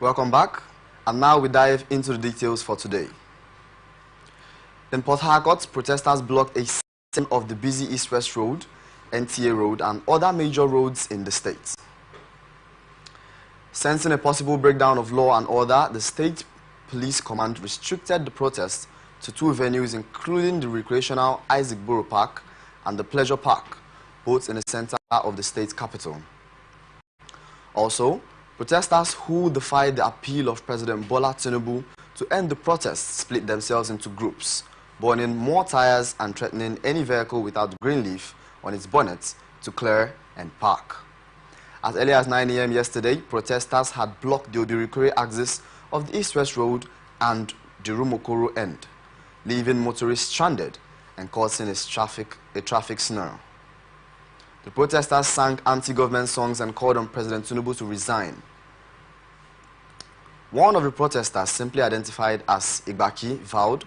Welcome back, and now we dive into the details for today. In Port Harcourt, protesters blocked a section of the busy East-West Road, NTA Road, and other major roads in the state. Sensing a possible breakdown of law and order, the State Police Command restricted the protest to two venues, including the recreational Isaac Borough Park and the Pleasure Park, both in the center of the state capital. Also, protesters who defied the appeal of President Bola Tinubu to end the protests split themselves into groups, burning more tires and threatening any vehicle without green leaf on its bonnet to clear and park. As early as 9 a.m. yesterday, protesters had blocked the Obirikere axis of the East-West Road and the Rumokoro end, leaving motorists stranded and causing a traffic snarl. The protesters sang anti-government songs and called on President Tinubu to resign. One of the protesters, simply identified as Igbaki, vowed,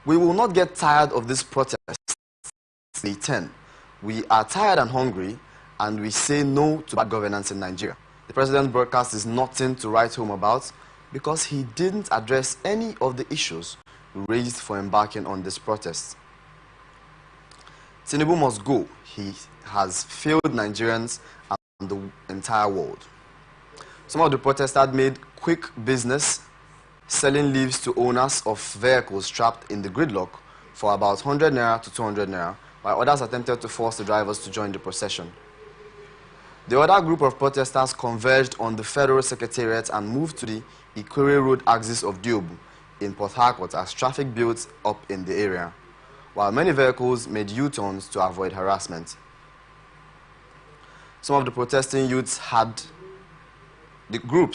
"We will not get tired of this protest." Day 10. "We are tired and hungry, and we say no to bad governance in Nigeria." The president's broadcast is nothing to write home about because he didn't address any of the issues raised for embarking on this protest. Tinubu must go. He has failed Nigerians and the entire world. Some of the protesters made quick business selling leaves to owners of vehicles trapped in the gridlock for about 100 naira to 200 naira, while others attempted to force the drivers to join the procession. The other group of protesters converged on the Federal Secretariat and moved to the Ikere Road axis of Diobu in Port Harcourt as traffic built up in the area, while many vehicles made U-turns to avoid harassment. Some of the protesting groups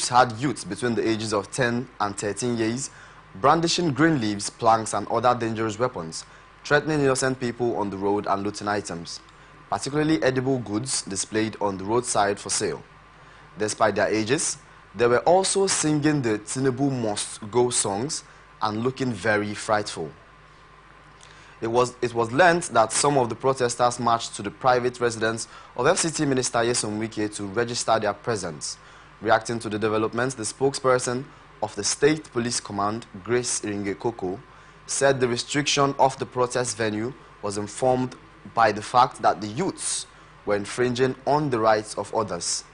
had youths between the ages of 10 and 13 years, brandishing green leaves, planks, and other dangerous weapons, threatening innocent people on the road and looting items, particularly edible goods displayed on the roadside for sale. Despite their ages, they were also singing the Tinubu Must Go songs and looking very frightful. It was learnt that some of the protesters marched to the private residence of FCT Minister Nyesom Wike to register their presence. Reacting to the developments, the spokesperson of the State Police Command, Grace Iringekoko, said the restriction of the protest venue was informed by the fact that the youths were infringing on the rights of others.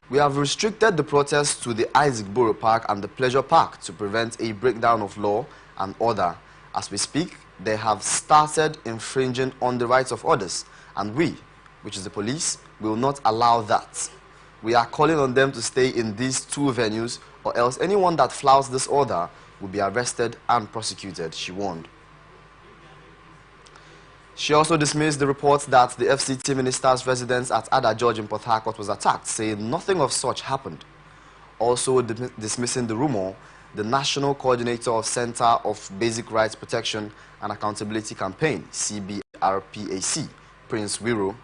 "We have restricted the protest to the Isaac Borough Park and the Pleasure Park to prevent a breakdown of law and order. As we speak, they have started infringing on the rights of others, and we, which is the police, will not allow that. We are calling on them to stay in these two venues, or else anyone that flouts this order will be arrested and prosecuted," she warned. She also dismissed the reports that the FCT minister's residence at Ada George in Port Harcourt was attacked, saying nothing of such happened. Also dismissing the rumor, the National Coordinator of Center of Basic Rights Protection and Accountability Campaign, CBRPAC, Prince Wiro,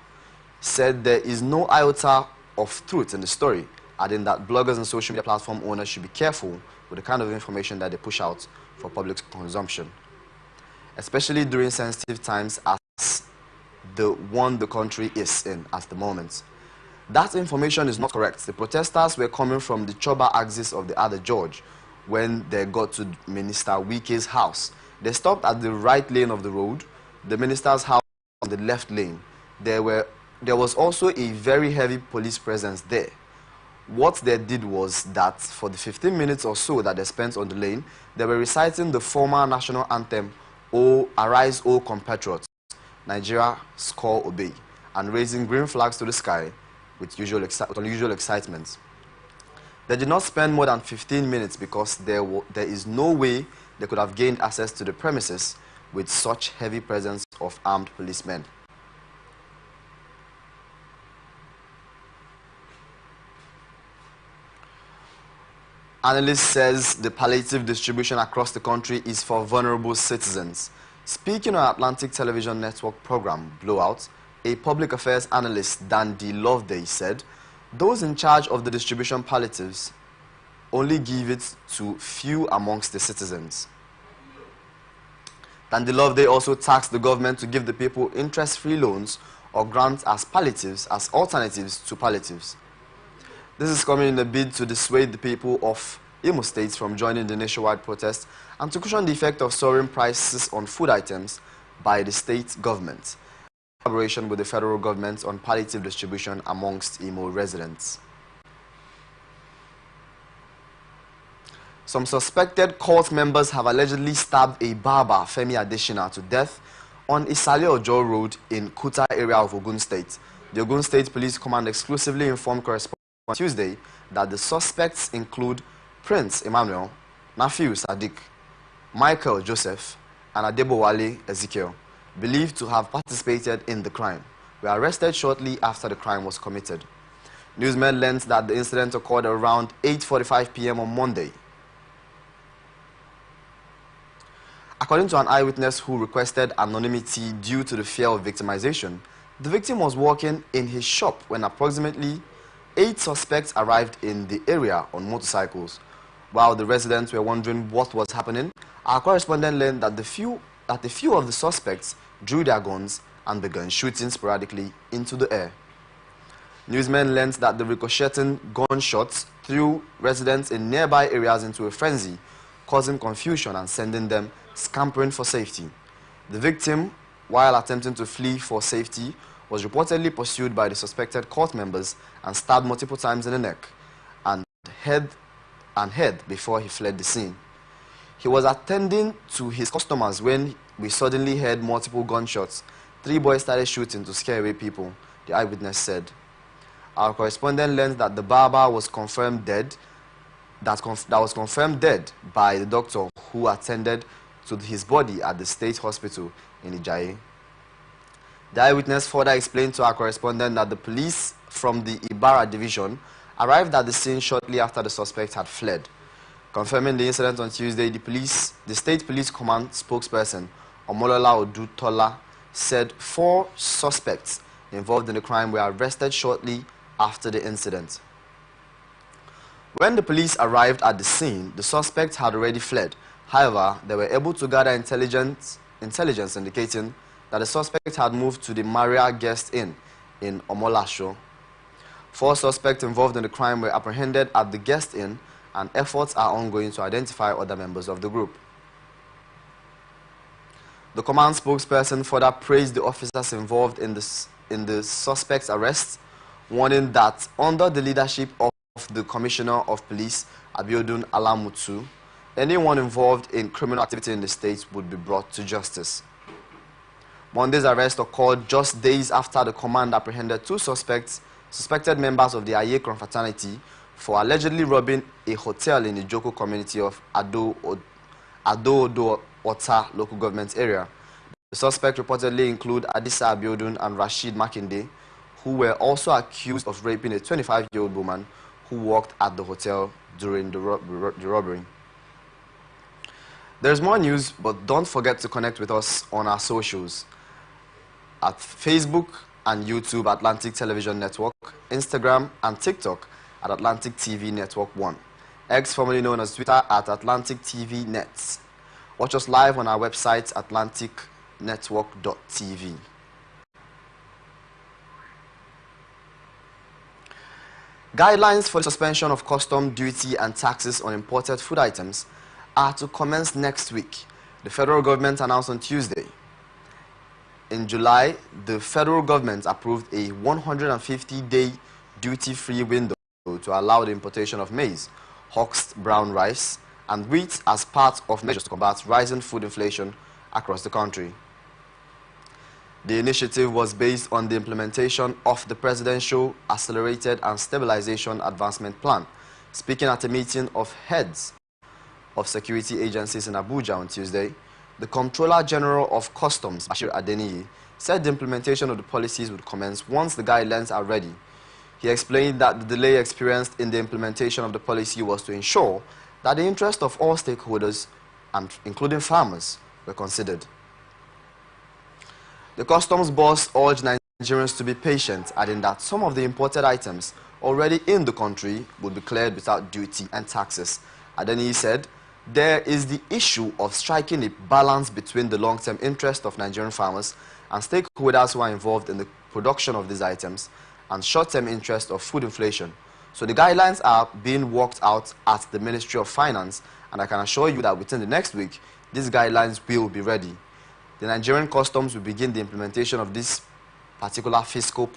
said there is no iota of truth in the story, adding that bloggers and social media platform owners should be careful with the kind of information that they push out for public consumption, especially during sensitive times as the one the country is in at the moment. That information is not correct. The protesters were coming from the Choba axis of the Ada George when they got to Minister Wike's house. They stopped at the right lane of the road, the minister's house on the left lane. There was also a very heavy police presence there. What they did was that for the 15 minutes or so that they spent on the lane, they were reciting the former national anthem, "O Arise, O Compatriots, Nigeria Score Obey," and raising green flags to the sky with unusual excitement. They did not spend more than 15 minutes because there is no way they could have gained access to the premises with such heavy presence of armed policemen. Analyst says the palliative distribution across the country is for vulnerable citizens. Speaking on Atlantic Television Network program Blowout, a public affairs analyst, Dandy Loveday, said those in charge of the distribution palliatives only give it to few amongst the citizens. Dandy Loveday also tasked the government to give the people interest-free loans or grants as palliatives, as alternatives to palliatives. This is coming in a bid to dissuade the people of Imo State from joining the nationwide protest and to cushion the effect of soaring prices on food items by the state government, in collaboration with the federal government on palliative distribution amongst Imo residents. Some suspected cult members have allegedly stabbed a barber, Femi Adesina, to death on Isale Ojo Road in Kuta area of Ogun State. The Ogun State Police Command exclusively informed correspondents on Tuesday that the suspects include Prince Emmanuel, Nafiu Sadiq, Michael Joseph, and Adebowale Ezekiel, believed to have participated in the crime, were arrested shortly after the crime was committed. Newsmen learned that the incident occurred around 8:45 p.m. on Monday. According to an eyewitness who requested anonymity due to the fear of victimization, the victim was working in his shop when approximately 8 suspects arrived in the area on motorcycles. While the residents were wondering what was happening, our correspondent learned that a few of the suspects drew their guns and began shooting sporadically into the air. Newsmen learned that the ricocheting gunshots threw residents in nearby areas into a frenzy, causing confusion and sending them scampering for safety. The victim, while attempting to flee for safety, was reportedly pursued by the suspected cult members and stabbed multiple times in the neck and head before he fled the scene. He was attending to his customers when we suddenly heard multiple gunshots. 3 boys started shooting to scare away people, the eyewitness said. Our correspondent learned that the barber was confirmed dead, that was confirmed dead by the doctor who attended to his body at the state hospital in Ijaye. The eyewitness further explained to our correspondent that the police from the Ibarra division arrived at the scene shortly after the suspect had fled. Confirming the incident on Tuesday, the State Police Command spokesperson, Omolola Odutola, said 4 suspects involved in the crime were arrested shortly after the incident. When the police arrived at the scene, the suspects had already fled. However, they were able to gather intelligence indicating that the suspect had moved to the Maria Guest Inn in Omolasho. 4 suspects involved in the crime were apprehended at the Guest Inn, and efforts are ongoing to identify other members of the group. The command spokesperson further praised the officers involved in the suspect's arrest, warning that under the leadership of the Commissioner of Police, Abiodun Alamutu, anyone involved in criminal activity in the state would be brought to justice. Monday's arrest occurred just days after the command apprehended 2 suspected members of the Ayekron fraternity for allegedly robbing a hotel in the Joko community of Ado Ota local government area. The suspects reportedly include Adisa Abiodun and Rashid Makinde, who were also accused of raping a 25-year-old woman who worked at the hotel during the robbery. There's more news, but don't forget to connect with us on our socials at Facebook and YouTube, Atlantic Television Network, Instagram and TikTok at Atlantic TV Network 1, X formerly known as Twitter at Atlantic TV Nets. Watch us live on our website, atlanticnetwork.tv. Guidelines for the suspension of custom duty and taxes on imported food items are to commence next week, the federal government announced on Tuesday. In July, the federal government approved a 150-day duty-free window to allow the importation of maize, husked brown rice, and wheat as part of measures to combat rising food inflation across the country. The initiative was based on the implementation of the Presidential Accelerated and Stabilization Advancement Plan. Speaking at a meeting of heads of security agencies in Abuja on Tuesday, the Comptroller General of Customs, Bashir Adeniyi, said the implementation of the policies would commence once the guidelines are ready. He explained that the delay experienced in the implementation of the policy was to ensure that the interests of all stakeholders, and including farmers, were considered. The customs boss urged Nigerians to be patient, adding that some of the imported items already in the country would be cleared without duty and taxes. Adeniyi said, there is the issue of striking a balance between the long-term interest of Nigerian farmers and stakeholders who are involved in the production of these items and short-term interest of food inflation. So the guidelines are being worked out at the Ministry of Finance, and I can assure you that within the next week, these guidelines will be ready. The Nigerian Customs will begin the implementation of these particular fiscal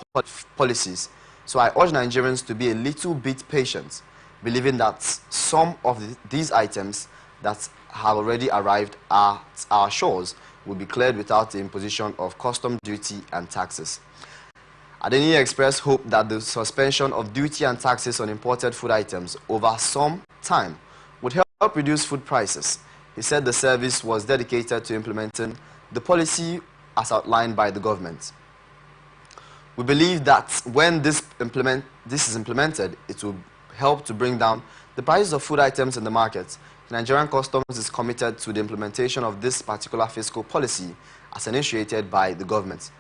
policies. So I urge Nigerians to be a little bit patient, believing that some of these items that have already arrived at our shores will be cleared without the imposition of custom duty and taxes. Adeniyi expressed hope that the suspension of duty and taxes on imported food items over some time would help reduce food prices. He said the service was dedicated to implementing the policy as outlined by the government. We believe that when this is implemented, it will help to bring down the prices of food items in the market. The Nigerian Customs is committed to the implementation of this particular fiscal policy as initiated by the government.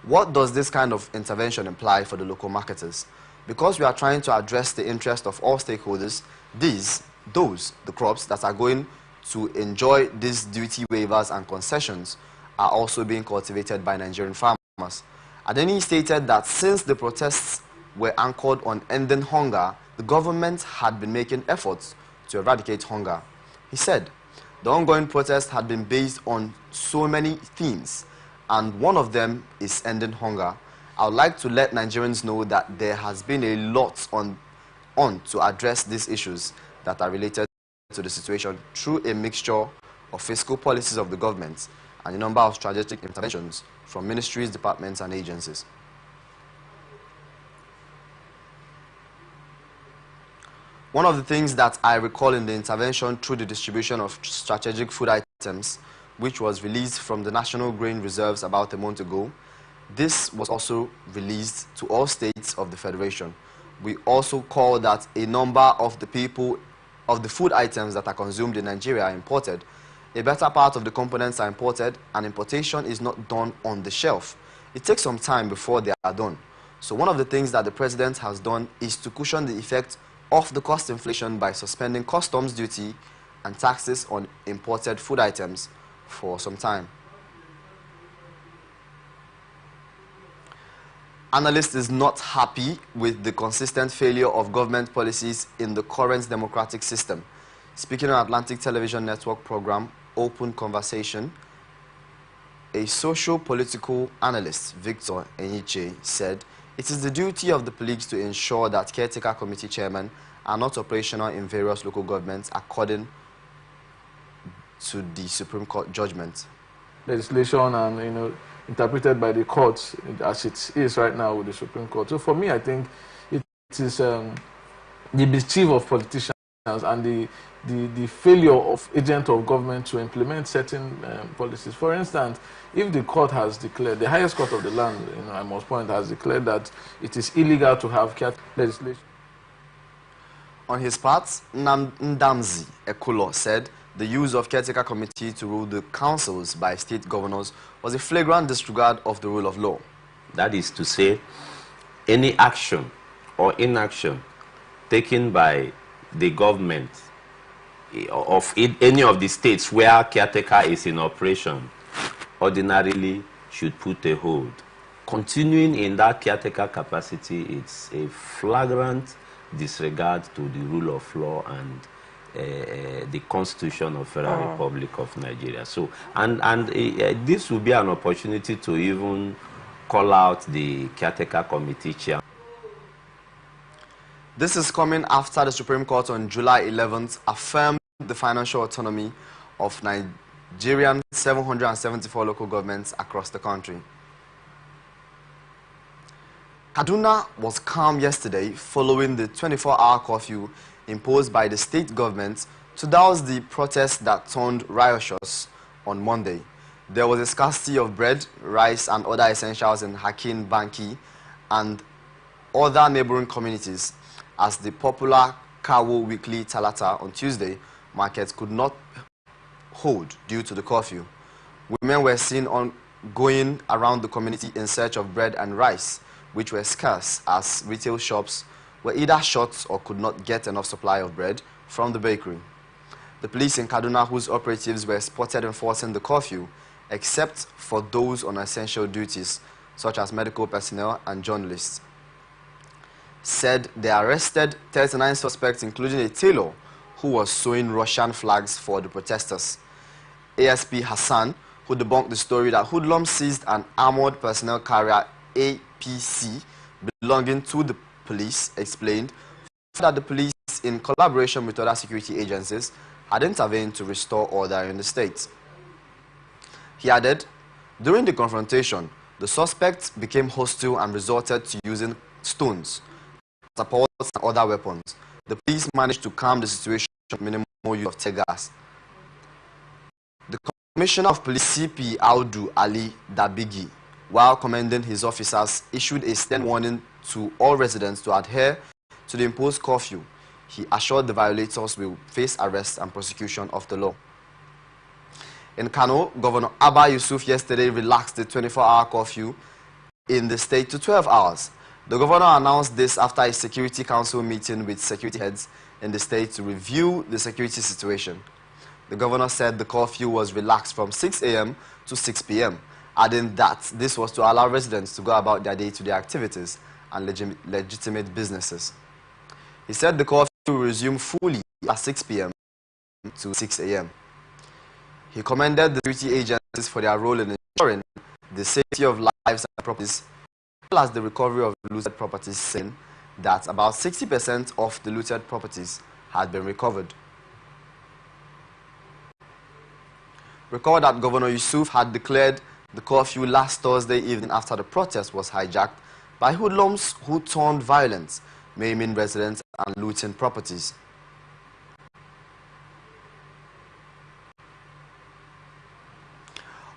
What does this kind of intervention imply for the local marketers? Because we are trying to address the interest of all stakeholders, the crops that are going to enjoy these duty waivers and concessions are also being cultivated by Nigerian farmers. Adeniyi stated that since the protests were anchored on ending hunger, the government had been making efforts to eradicate hunger. He said the ongoing protest had been based on so many themes, and one of them is ending hunger. I would like to let Nigerians know that there has been a lot on to address these issues that are related to the situation through a mixture of fiscal policies of the government and a number of strategic interventions from ministries, departments, and agencies. One of the things that I recall in the intervention through the distribution of strategic food items, which was released from the National Grain Reserves about a month ago, this was also released to all states of the Federation. We also call that a number of the food items that are consumed in Nigeria are imported. A better part of the components are imported, and importation is not done on the shelf. It takes some time before they are done. So one of the things that the president has done is to cushion the effect of the cost inflation by suspending customs duty and taxes on imported food items for some time. Analyst is not happy with the consistent failure of government policies in the current democratic system. Speaking on Atlantic Television Network program Open Conversation, a social-political analyst, Victor Enyiche, said, "It is the duty of the police to ensure that caretaker committee chairmen are not operational in various local governments according to the Supreme Court judgment." Legislation and, interpreted by the courts as it is right now with the Supreme Court. So for me, I think it is the mischief of politicians and the failure of agents of government to implement certain policies. For instance, if the court has declared, the highest court of the land, I must point, has declared that it is illegal to have legislation. On his part, Ndamzi Ekulo said the use of caretaker committee to rule the councils by state governors was a flagrant disregard of the rule of law. That is to say, any action or inaction taken by the government of any of the states where caretaker is in operation ordinarily should put a hold. Continuing in that caretaker capacity, it's a flagrant disregard to the rule of law and the Constitution of Federal Republic of Nigeria. So, and this will be an opportunity to even call out the caretaker committee chair. This is coming after the Supreme Court on July 11th affirmed the financial autonomy of Nigerian 774 local governments across the country. Kaduna was calm yesterday following the 24-hour curfew imposed by the state government to douse the protests that turned riotous on Monday. There was a scarcity of bread, rice, and other essentials in Hakin, Banki, and other neighboring communities, as the popular Kawo Weekly Talata on Tuesday markets could not hold due to the curfew. Women were seen going around the community in search of bread and rice, which were scarce as retail shops were either short or could not get enough supply of bread from the bakery. The police in Kaduna, whose operatives were spotted enforcing the curfew, except for those on essential duties, such as medical personnel and journalists. said they arrested 39 suspects, including a tailor who was sewing Russian flags for the protesters. ASP Hassan, who debunked the story that hoodlums seized an armored personnel carrier APC belonging to the police, explained that the police, in collaboration with other security agencies, had intervened to restore order in the state. He added, during the confrontation, the suspects became hostile and resorted to using stones, catapults, and other weapons. The police managed to calm the situation with minimal use of tear gas. The Commissioner of Police CP Audu Ali Dabigi, while commending his officers, issued a stern warning to all residents to adhere to the imposed curfew. He assured the violators will face arrest and prosecution of the law. In Kano, Governor Abba Yusuf yesterday relaxed the 24-hour curfew in the state to 12 hours. The governor announced this after a Security Council meeting with security heads in the state to review the security situation. The governor said the curfew was relaxed from 6 a.m. to 6 p.m., adding that this was to allow residents to go about their day-to-day activities and legitimate businesses. He said the curfew will resume fully at 6 p.m. to 6 a.m. He commended the security agencies for their role in ensuring the safety of lives and properties, as well as the recovery of looted properties, saying that about 60% of the looted properties had been recovered. Recall that Governor Yusuf had declared the curfew last Thursday evening after the protest was hijacked by hoodlums who turned violent, maiming residents and looting properties.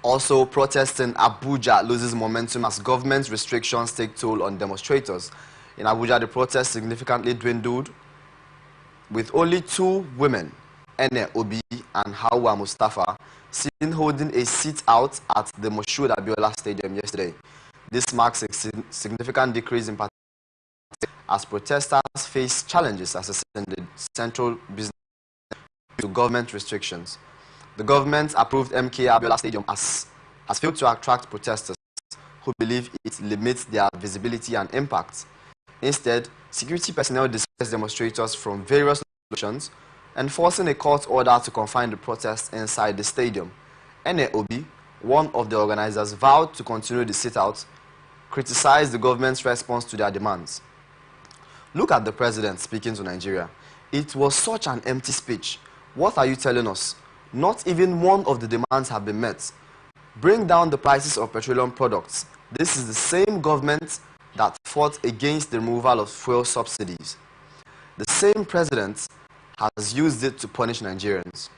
Also, protests in Abuja loses momentum as government restrictions take toll on demonstrators. In Abuja, the protests significantly dwindled, with only 2 women, Ene Obi and Hawa Mustafa, seen holding a sit-out at the Moshood Abiola Stadium yesterday. This marks a significant decrease in participation as protesters face challenges associated in the central business to government restrictions. The government-approved MK Abiola Stadium has failed to attract protesters who believe it limits their visibility and impact. Instead, security personnel dispersed demonstrators from various locations, enforcing a court order to confine the protests inside the stadium. Ene Obi, one of the organizers, vowed to continue the sit-out, criticized the government's response to their demands. Look at the president speaking to Nigeria. It was such an empty speech. What are you telling us? Not even one of the demands have been met. Bring down the prices of petroleum products. This is the same government that fought against the removal of fuel subsidies. The same president has used it to punish Nigerians.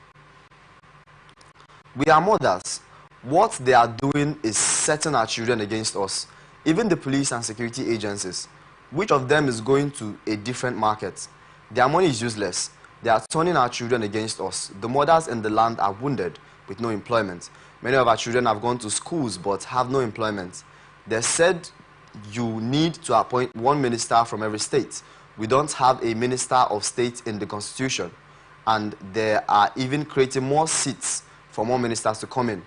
We are mothers. What they are doing is setting our children against us, even the police and security agencies. Which of them is going to a different market? Their money is useless. They are turning our children against us. The mothers in the land are wounded with no employment. Many of our children have gone to schools but have no employment. They said you need to appoint 1 minister from every state. We don't have a minister of state in the constitution, and they are even creating more seats for more ministers to come in.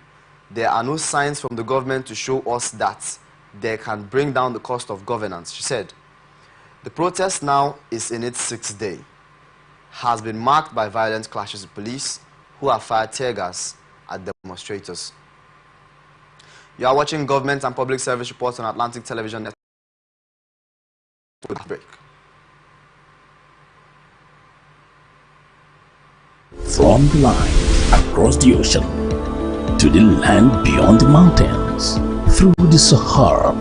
There are no signs from the government to show us that they can bring down the cost of governance, she said. The protest now is in its 6th day, has been marked by violent clashes with police who have fired tear gas at demonstrators. You are watching Government and Public Service Reports on Atlantic Television Network. Break. From the line across the ocean to the land beyond the mountains, through the Sahara,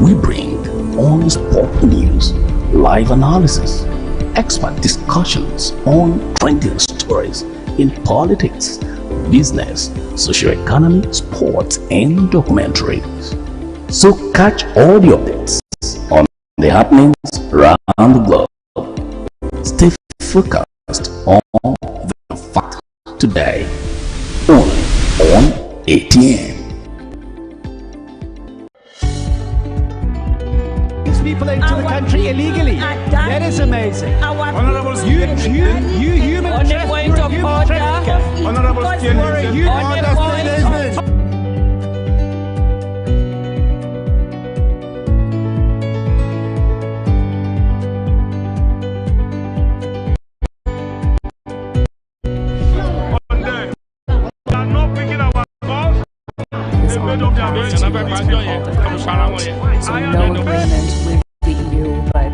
we bring on sport news, live analysis, expert discussions on trending stories in politics, business, socio-economy, sports, and documentaries. So catch all the updates on the happenings around the globe. Stay focused on the fact today, only on ATN. People into the country illegally. That is amazing. Honorable You human on the point of order. Honorable So no agreement with the EU, but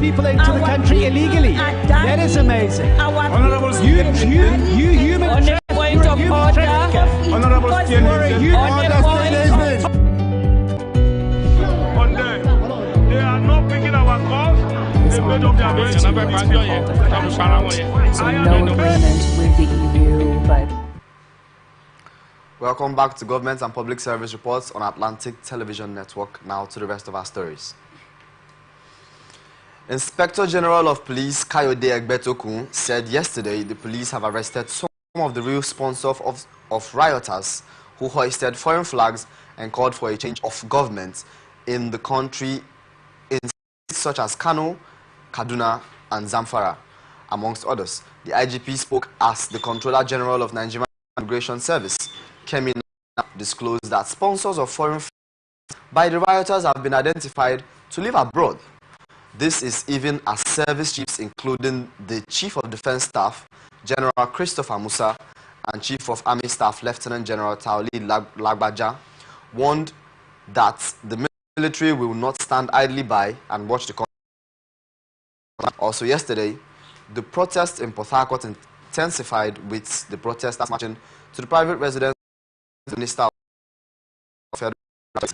people into the country illegally. That is amazing. You human trafficker. Honorable they are not picking our calls. They made up their minds. so no agreement with the EU, but Welcome back to Government and Public Service Reports on Atlantic Television Network. Now to the rest of our stories. Inspector General of Police Kayode Egbetokun said yesterday the police have arrested some of the real sponsors of rioters who hoisted foreign flags and called for a change of government in the country in states such as Kano, Kaduna and Zamfara, amongst others. The IGP spoke as the Controller General of Nigerian Immigration Service, Kemi, disclosed that sponsors of foreign flags by the rioters have been identified to live abroad. This is even as service chiefs, including the Chief of Defense Staff, General Christopher Musa, and Chief of Army Staff, Lieutenant General Tauli Lagbaja, warned that the military will not stand idly by and watch the country. Also yesterday, the protest in Port Harcourt intensified with the protesters marching to the private residence of the Minister of Federal Affairs,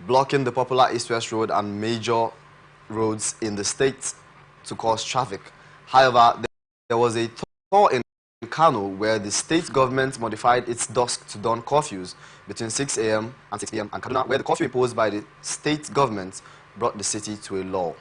blocking the popular East-West Road and major roads in the state to cause traffic. However, there was a thaw in Kano where the state government modified its dusk to dawn curfews between 6 a.m. and 6 p.m. and Kaduna, where the curfew imposed by the state government brought the city to a law.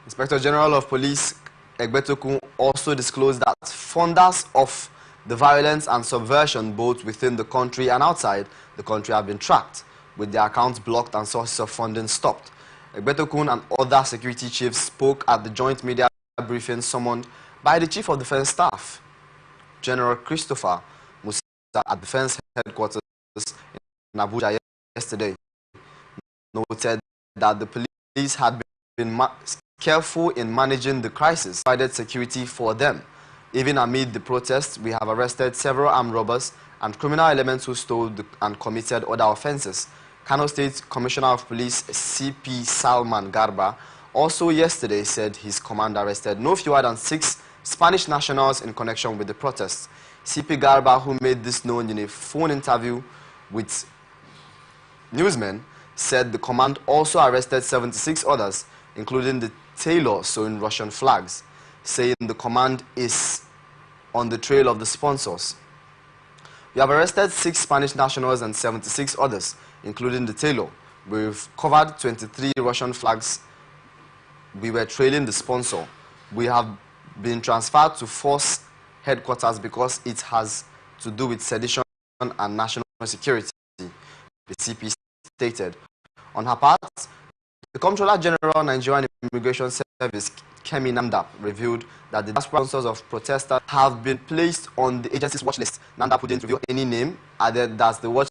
Inspector General of Police Egbetokun also disclosed that funders of the violence and subversion both within the country and outside the country have been tracked, with their accounts blocked and sources of funding stopped. Egbetokun and other security chiefs spoke at the joint media briefing summoned by the Chief of Defense Staff, General Christopher Musa, at Defense Headquarters in Abuja yesterday. Noted that the police had been careful in managing the crisis, provided security for them. Even amid the protests, we have arrested several armed robbers and criminal elements who stole and committed other offenses. Kano State Commissioner of Police CP Salman Garba also yesterday said his command arrested no fewer than 6 Spanish nationals in connection with the protests. CP Garba, who made this known in a phone interview with newsmen, said the command also arrested 76 others, including the tailor sewing Russian flags, saying the command is on the trail of the sponsors. We have arrested 6 Spanish nationals and 76 others, including the tailor. We've covered 23 Russian flags. We were trailing the sponsor. We have been transferred to force headquarters because it has to do with sedition and national security, the CP stated. On her part, the Comptroller General Nigerian Immigration Service, Kemi Nanda, revealed that the sponsors of protesters have been placed on the agency's watch list. Nanda couldn't reveal any name, added that the watch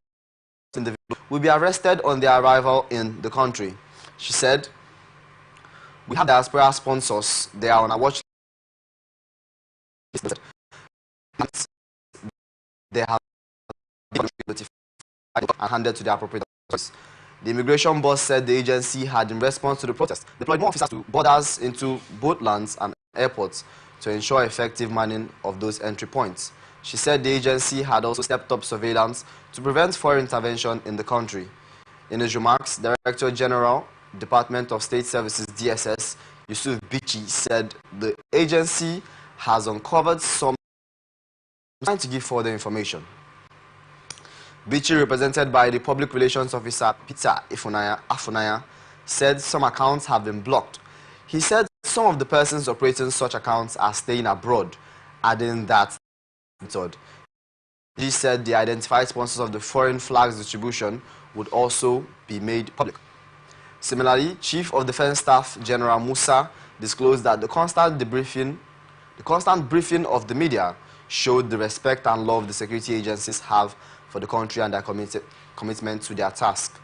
individual will be arrested on their arrival in the country. She said, "We have diaspora sponsors. They are on our watch list. They have been notified and handed to the appropriate authorities." The immigration boss said the agency had, in response to the protest, deployed more officers to borders into both lands and airports to ensure effective manning of those entry points. She said the agency had also stepped up surveillance to prevent foreign intervention in the country. In his remarks, Director General, Department of State Services, DSS, Yusuf Bichi, said the agency has uncovered some trying to give further information. Bichi, represented by the Public Relations Officer Peter Afunaya, said some accounts have been blocked. He said some of the persons operating such accounts are staying abroad, adding that he said the identified sponsors of the foreign flags distribution would also be made public. Similarly, Chief of Defense Staff General Musa disclosed that the constant briefing of the media showed the respect and love the security agencies have for the country and their commitment to their task.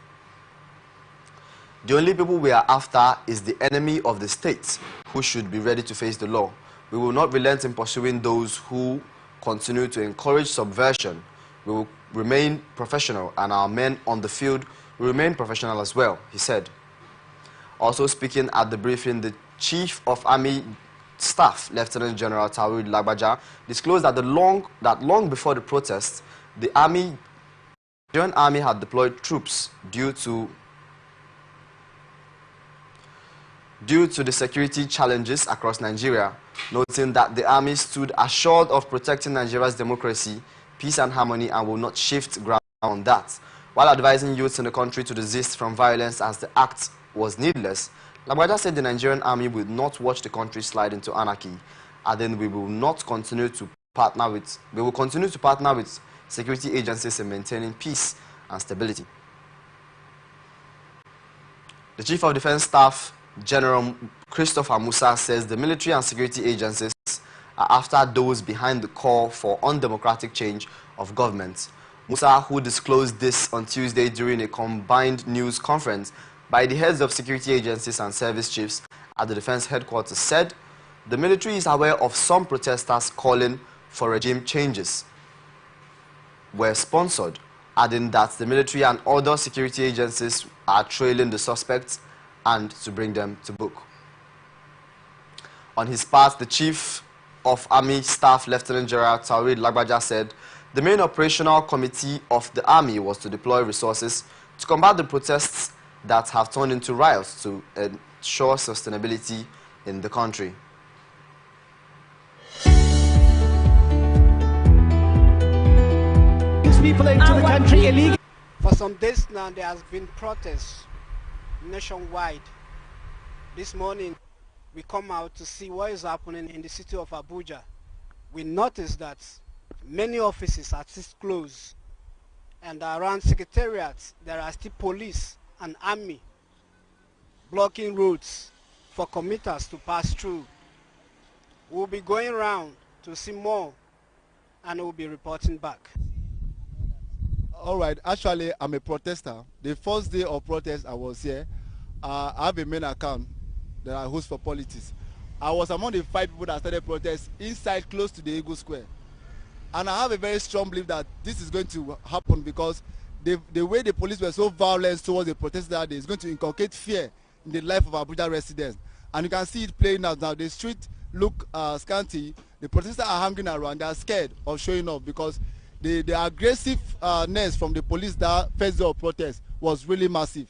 The only people we are after is the enemy of the state, who should be ready to face the law. We will not relent in pursuing those who continue to encourage subversion. We will remain professional, and our men on the field will remain professional as well, he said. Also speaking at the briefing, the Chief of Army Staff, Lieutenant General Tawid Lagbaja, disclosed that long before the protests, the Nigerian Army had deployed troops due to the security challenges across Nigeria, noting that the army stood assured of protecting Nigeria's democracy, peace and harmony, and will not shift ground on that. While advising youths in the country to desist from violence as the act was needless, Lagbaja said the Nigerian army will not watch the country slide into anarchy, and then we will continue to partner with security agencies in maintaining peace and stability. The Chief of Defense Staff, General Christopher Musa, says the military and security agencies are after those behind the call for undemocratic change of government. Musa, who disclosed this on Tuesday during a combined news conference by the heads of security agencies and service chiefs at the defense headquarters, said the military is aware of some protesters calling for regime changes were sponsored, adding that the military and other security agencies are trailing the suspects and to bring them to book. On his part, the Chief of Army Staff, Lieutenant General Tawid Lagbaja, said the main operational committee of the army was to deploy resources to combat the protests that have turned into riots to ensure sustainability in the country. People into the country illegally. For some days now, there has been protests nationwide. This morning, we come out to see what is happening in the city of Abuja. We noticed that many offices are still closed, and around secretariats, there are still police and army blocking roads for commuters to pass through. We'll be going around to see more, and we'll be reporting back. All right, actually, I'm a protester. The first day of protest, I was here. I have a main account that I host for politics. I was among the 5 people that started protests inside, close to the Eagle Square. And I have a very strong belief that this is going to happen because the way the police were so violent towards the protesters that day is going to inculcate fear in the life of Abuja residents. And you can see it playing out now. The street look scanty. The protesters are hanging around. They are scared of showing up because the aggressiveness from the police that first day of protest was really massive.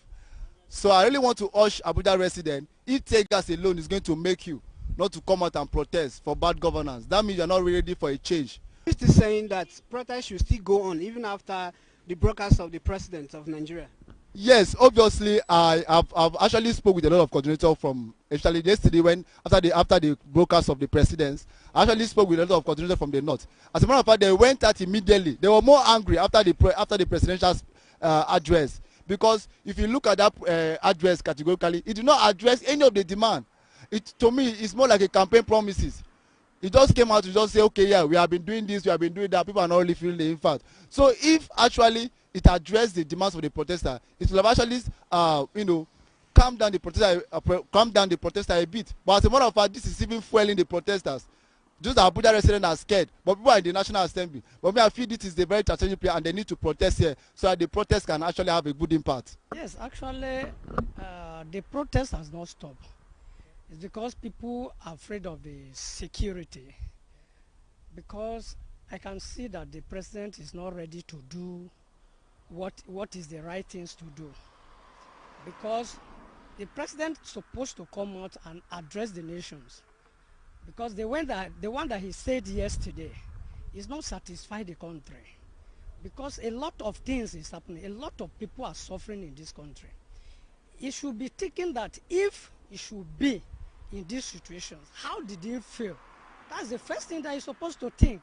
So I really want to urge Abuja residents, if tear gas alone is going to make you not to come out and protest for bad governance, that means you're not ready for a change. It is saying that protests should still go on even after the broadcast of the president of Nigeria. Yes, obviously, I've actually spoke with a lot of coordinators from, actually yesterday when after the broadcast of the presidents, I actually spoke with a lot of coordinators from the north. As a matter of fact, they went out immediately. They were more angry after the presidential address, because if you look at that address categorically, it did not address any of the demand. To me, it's more like a campaign promises. It just came out to just say, okay, yeah, we have been doing this, we have been doing that. People are not really feeling the impact. So if actually it addressed the demands of the protester, it will have actually, calm down the protester a bit. But as a matter of fact, this is even fueling the protesters. Just the Abuja residents are scared, but people are in the National Assembly. But me, I feel this is a very strategic play, and they need to protest here so that the protest can actually have a good impact. Yes, actually, the protest has not stopped. It's because people are afraid of the security. Because I can see that the president is not ready to do what is the right things to do. Because the president is supposed to come out and address the nations. Because the one that he said yesterday is not satisfy the country. because a lot of things is happening. A lot of people are suffering in this country. It should be taken that if it should be in these situations, how did he feel? That's the first thing that you're supposed to think.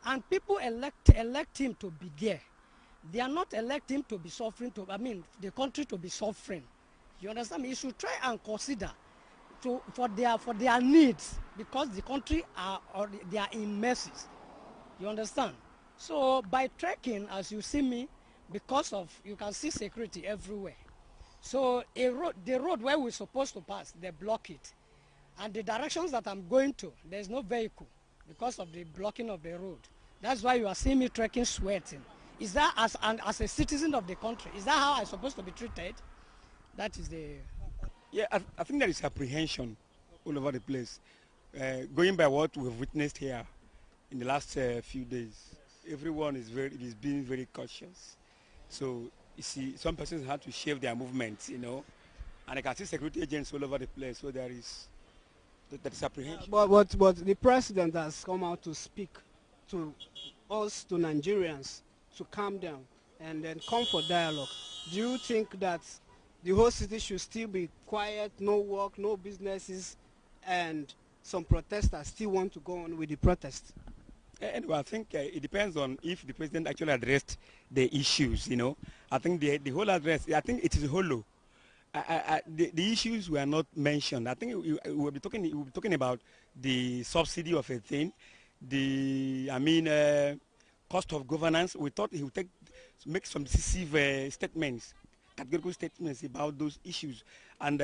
And people elect him to be there. They are not elect him to be suffering, the country to be suffering. You understand me? You should try and consider for their needs, because the country they are in messes. You understand? So by trekking, as you see me, because of, you can see security everywhere. So the road where we're supposed to pass, they block it. And the directions that I'm going to, there's no vehicle because of the blocking of the road. That's why you are seeing me trekking, sweating. Is that as a citizen of the country, is that how I'm supposed to be treated? That is the... Yeah, I think there is apprehension all over the place. Going by what we've witnessed here in the last few days, everyone is being very cautious. So you see, some persons had to shave their movements, you know, and I can see security agents all over the place. So there is apprehension. But the president has come out to speak to us, to Nigerians, to calm down and then come for dialogue. Do you think that the whole city should still be quiet, no work, no businesses, and some protesters still want to go on with the protest? Anyway, I think it depends on if the president actually addressed the issues, you know. I think the whole address, I think it is hollow. The issues were not mentioned. I think we will be talking about the subsidy of a thing, cost of governance. We thought he would make some decisive statements, categorical statements about those issues. And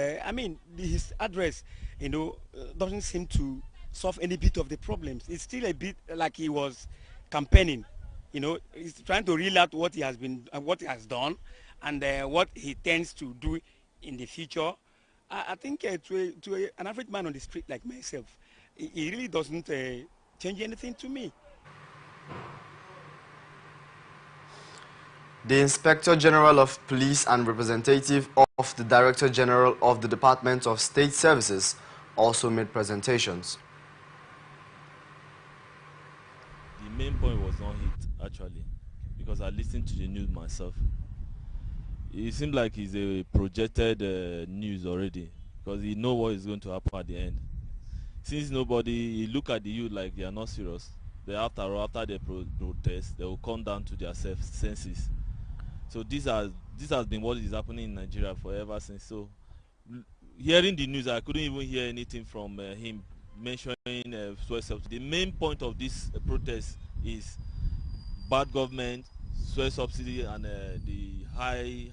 his address, you know, doesn't seem to solve any bit of the problems. It's still a bit like he was campaigning. You know, he's trying to reel out what he has been, what he has done, and what he tends to do in the future. I think to an average man on the street like myself, he really doesn't change anything to me. The Inspector General of Police and representative of the Director General of the Department of State Services also made presentations. The main point was not hit, actually, because I listened to the news myself. It seemed like it's a projected news already, because he knows what is going to happen at the end. Since he look at the youth like they are not serious, after the protest, they will come down to their senses. So this has been what is happening in Nigeria forever since. So hearing the news, I couldn't even hear anything from him mentioning fuel subsidy. The main point of this protest is bad government, fuel subsidy, and the high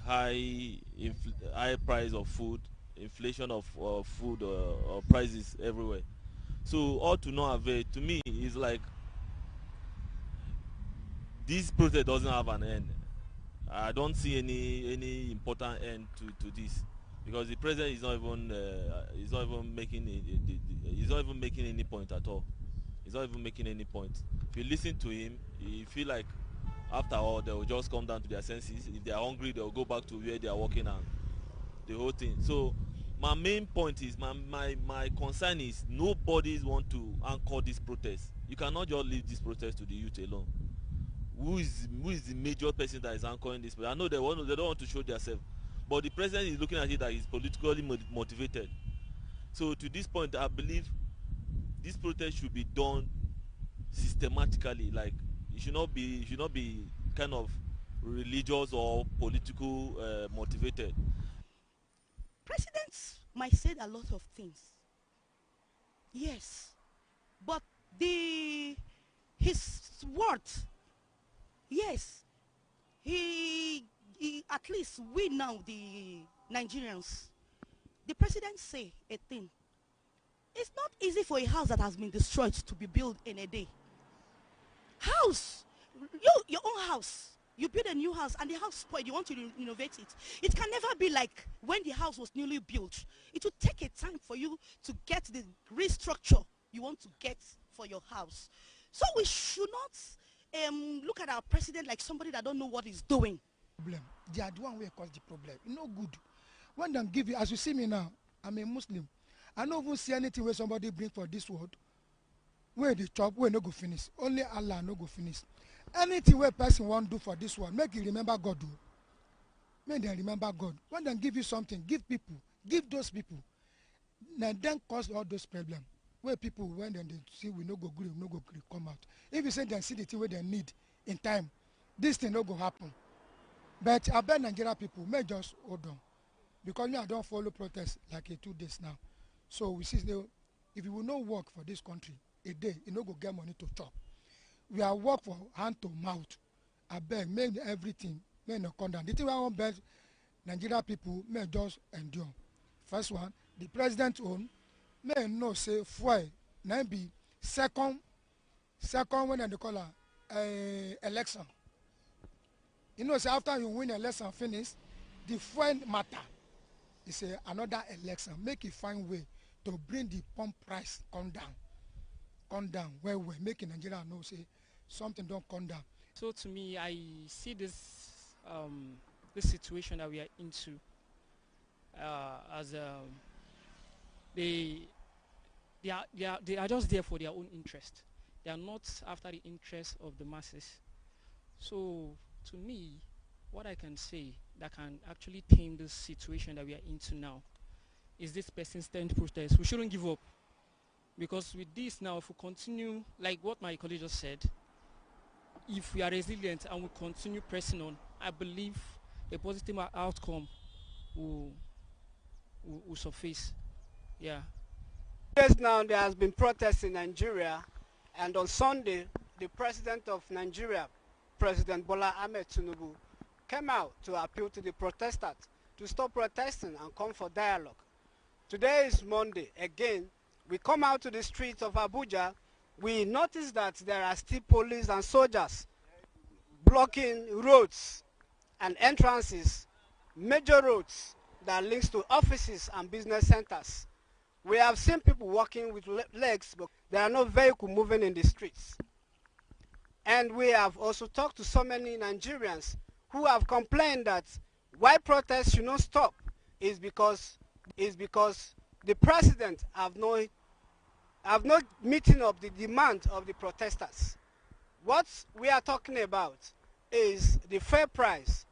price of food, inflation of food or prices everywhere. So all to no avail. To me, it's like this protest doesn't have an end. I don't see any important end to this, because the president is not even making any point at all. He's not even making any point. If you listen to him, you feel like after all they will just come down to their senses. If they are hungry, they will go back to where they are working, and the whole thing. So my main point is, my concern is, nobody want to anchor this protest. You cannot just leave this protest to the youth alone. Who is the major person that is anchoring this? I know they don't want to show themselves, but the president is looking at it that he's politically motivated. So to this point, I believe this protest should be done systematically. Like, it should not be kind of religious or political motivated. Presidents might say a lot of things, yes, but his words, yes, he at least we now, the Nigerians, the president say a thing. It's not easy for a house that has been destroyed to be built in a day. House, your own house, you build a new house and the house spoiled, you want to renovate it. It can never be like when the house was newly built. It will take a time for you to get the restructure you want to get for your house. So we should not look at our president like somebody that don't know what he's doing. They are the one who caused the problem. No good. When they give you, as you see me now, I'm a Muslim. I don't even see anything where somebody bring for this world. Where they chop, where no go finish. Only Allah no go finish. anything where person want do for this one, make you remember God. Do. Make them remember God. When they give you something, give people, give those people. Now then cause all those problems. Where people when they see we no go green, we no go green, come out. If you say they see the thing where they need in time, this thing no go happen. But I bet Nigeria people may just hold on. Because me, I don't follow protests like 2 days now. So we see if you will not work for this country a day, you no go get money to chop. We are work for hand to mouth. I beg, make everything, may not come down. The thing I want beg Nigeria people may just endure. First one, the president own may no say fuel, now be second when they call election. You know, say after you win election finish, the fuel matter is another election. Make it find way to bring the pump price come down. Where we're making Nigeria know say something don't come down. So to me, I see this this situation that we are into as they are just there for their own interest. They are not after the interest of the masses. So to me, what I can say that can actually tame this situation that we are into now is this persistent protest. We shouldn't give up, because with this now, if we continue, like what my colleague just said, if we are resilient and we continue pressing on, I believe a positive outcome will surface. Yeah. Yes, now there has been protests in Nigeria, and on Sunday, the president of Nigeria, President Bola Ahmed Tinubu, came out to appeal to the protesters to stop protesting and come for dialogue. Today is Monday. Again, we come out to the streets of Abuja. We notice that there are still police and soldiers blocking roads and entrances, major roads that links to offices and business centers. We have seen people walking with legs, but there are no vehicles moving in the streets. And we have also talked to so many Nigerians who have complained that why protests should not stop is because the president have not meeting up the demand of the protesters. What we are talking about is the fair price,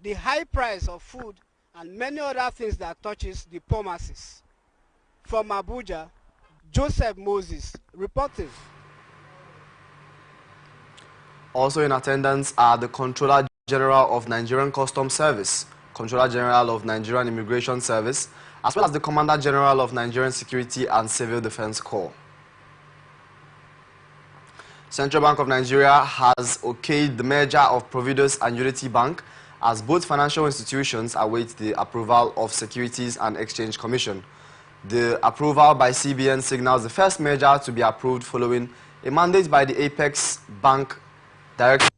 the high price of food, and many other things that touches the poor masses. From Abuja, Joseph Moses reporting. Also in attendance are the Controller General of Nigerian Customs Service, Controller General of Nigerian Immigration Service, as well as the Commander General of Nigerian Security and Civil Defense Corps. Central Bank of Nigeria has okayed the merger of Providus and Unity Bank as both financial institutions await the approval of Securities and Exchange Commission. The approval by CBN signals the first merger to be approved following a mandate by the Apex Bank Director.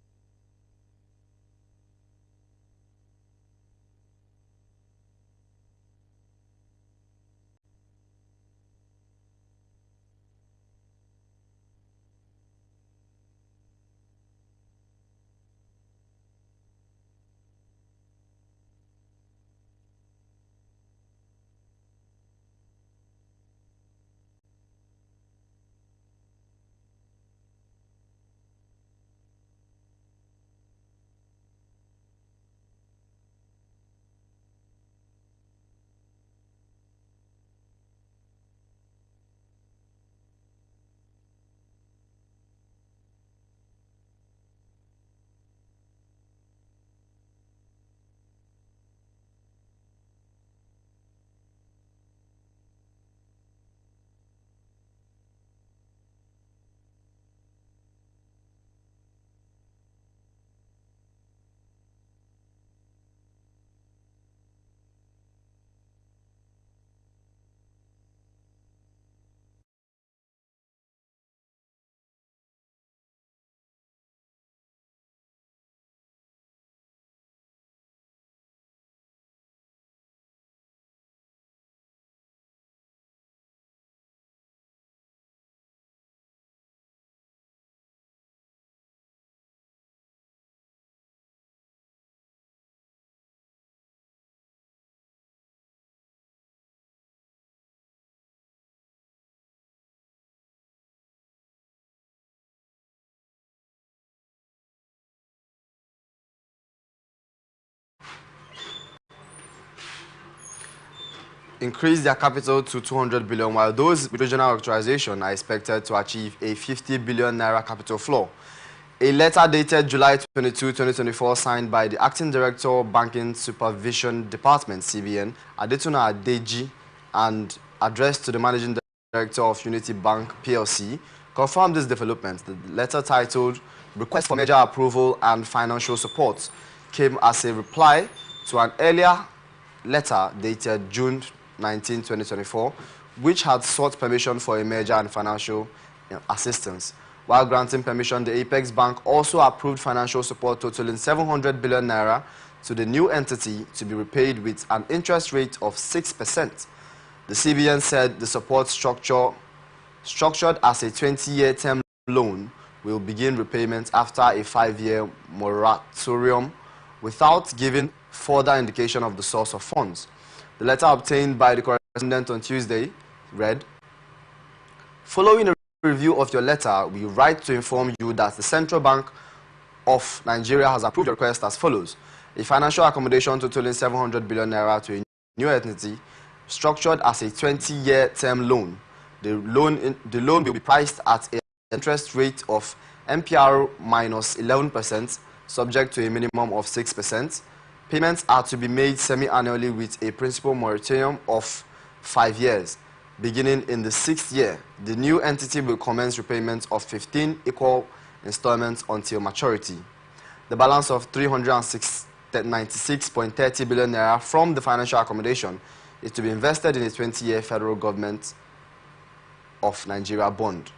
increased their capital to 200 billion, while those with regional authorization are expected to achieve a 50 billion naira capital floor. A letter dated July 22, 2024, signed by the Acting Director, Banking Supervision Department, CBN, Adetuna Adeji, and addressed to the Managing Director of Unity Bank, PLC, confirmed this development. The letter titled Request for Merger Approval and Financial Support came as a reply to an earlier letter dated June 19, 2024, which had sought permission for a merger and financial assistance. While granting permission, the Apex Bank also approved financial support totaling 700 billion naira to the new entity to be repaid with an interest rate of 6%. The CBN said the support structured as a 20-year term loan will begin repayment after a 5-year moratorium without giving further indication of the source of funds. The letter obtained by the correspondent on Tuesday read, "Following a review of your letter, we write to inform you that the Central Bank of Nigeria has approved your request as follows. A financial accommodation totaling 700 billion naira to a new entity structured as a 20-year term loan. The loan will be priced at an interest rate of MPR minus 11%, subject to a minimum of 6%. Payments are to be made semi-annually with a principal moratorium of 5 years. Beginning in the 6th year, the new entity will commence repayment of 15 equal installments until maturity. The balance of 396.30 billion naira from the financial accommodation is to be invested in a 20-year federal government of Nigeria bond.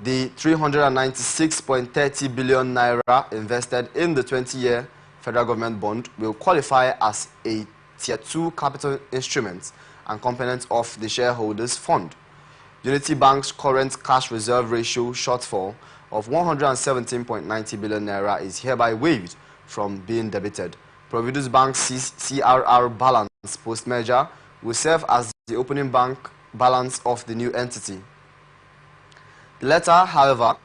The 396.30 billion naira invested in the 20-year federal government bond will qualify as a Tier 2 capital instrument and component of the shareholders' fund. Unity Bank's current cash reserve ratio shortfall of 117.90 billion naira is hereby waived from being debited. Providus Bank's CRR balance post-merger will serve as the opening bank balance of the new entity. The letter, however,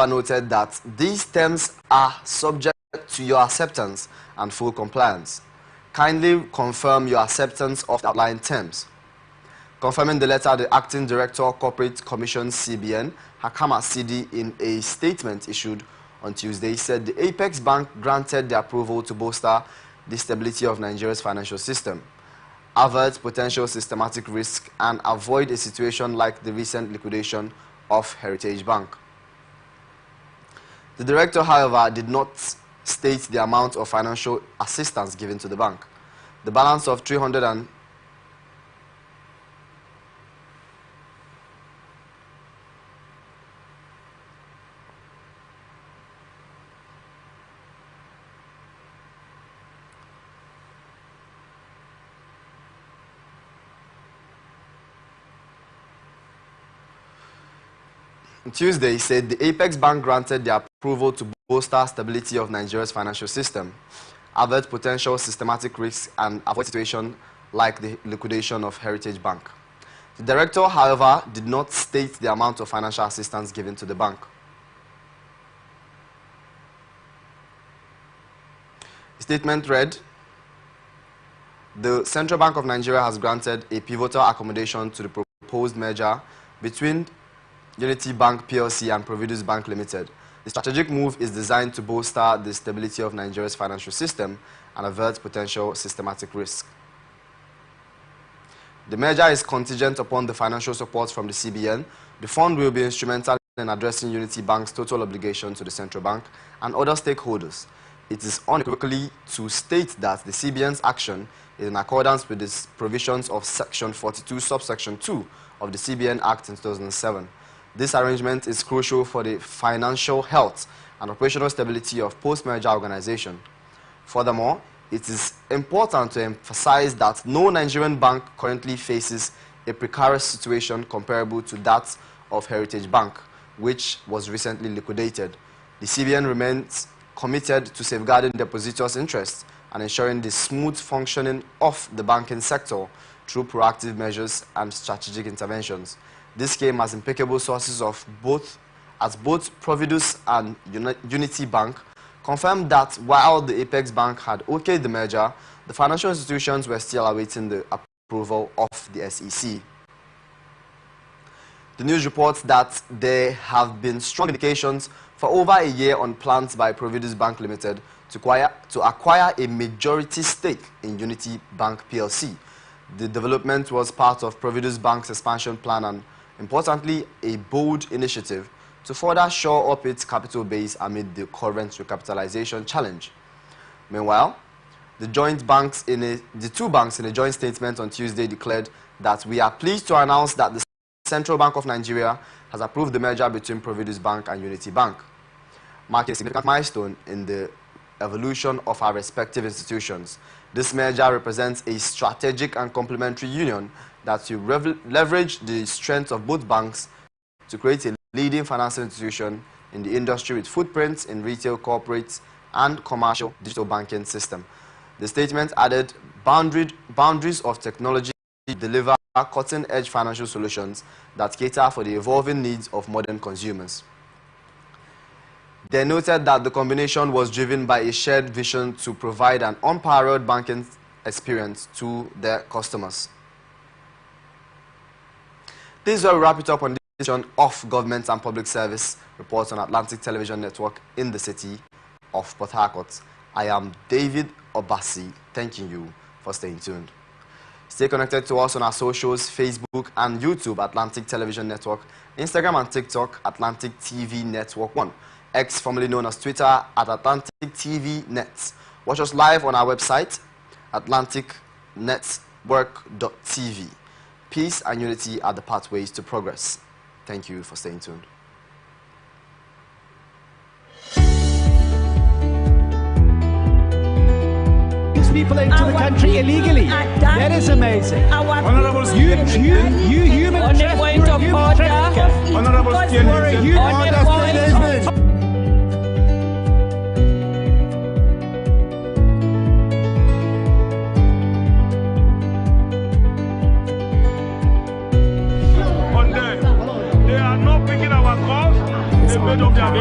noted that these terms are subject to your acceptance and full compliance. Kindly confirm your acceptance of the outlined terms. Confirming the letter, the Acting Director, Corporate Commission, CBN, Hakama Sidi, in a statement issued on Tuesday, said the Apex Bank granted the approval to bolster the stability of Nigeria's financial system, avert potential systematic risk, and avoid a situation like the recent liquidation of Heritage Bank. The director, however, did not state the amount of financial assistance given to the bank. The balance of 300 Tuesday said the Apex Bank granted the approval to bolster stability of Nigeria's financial system, avert potential systematic risks, and avoid situations like the liquidation of Heritage Bank. The director, however, did not state the amount of financial assistance given to the bank. The statement read, the Central Bank of Nigeria has granted a pivotal accommodation to the proposed merger between Unity Bank PLC and Providus Bank Limited. The strategic move is designed to bolster the stability of Nigeria's financial system and avert potential systematic risk. The merger is contingent upon the financial support from the CBN. The fund will be instrumental in addressing Unity Bank's total obligation to the Central Bank and other stakeholders. It is unequivocally to state that the CBN's action is in accordance with the provisions of Section 42, subsection 2 of the CBN Act in 2007. This arrangement is crucial for the financial health and operational stability of post-merger organization. Furthermore, it is important to emphasize that no Nigerian bank currently faces a precarious situation comparable to that of Heritage Bank, which was recently liquidated. The CBN remains committed to safeguarding depositors' interests and ensuring the smooth functioning of the banking sector through proactive measures and strategic interventions. This came as impeccable sources of both Providus and Unity Bank confirmed that while the Apex Bank had okayed the merger, the financial institutions were still awaiting the approval of the SEC. The news reports that there have been strong indications for over a year on plans by Providus Bank Limited to acquire a majority stake in Unity Bank PLC. The development was part of Providus Bank's expansion plan and, importantly, a bold initiative to further shore up its capital base amid the current recapitalization challenge. Meanwhile, the two banks in a joint statement on Tuesday declared that we are pleased to announce that the Central Bank of Nigeria has approved the merger between Providus Bank and Unity Bank, marking a significant milestone in the evolution of our respective institutions. This merger represents a strategic and complementary union that will leverage the strength of both banks to create a leading financial institution in the industry with footprints in retail, corporate, and commercial digital banking system. The statement added boundaries of technology to deliver cutting-edge financial solutions that cater for the evolving needs of modern consumers. They noted that the combination was driven by a shared vision to provide an unparalleled banking experience to their customers. This is where we wrap it up on this edition of Government and Public Service reports on Atlantic Television Network in the city of Port Harcourt. I am David Obasi, thanking you for staying tuned. Stay connected to us on our socials, Facebook and YouTube, Atlantic Television Network, Instagram and TikTok, Atlantic TV Network 1. X, formerly known as Twitter, at Atlantic TV Net. Watch us live on our website, atlanticnetwork.tv. Peace and unity are the pathways to progress. Thank you for staying tuned. People into the country illegally. That is amazing. Honorable you human trafficker. Honorable They are not picking our calls. They made up their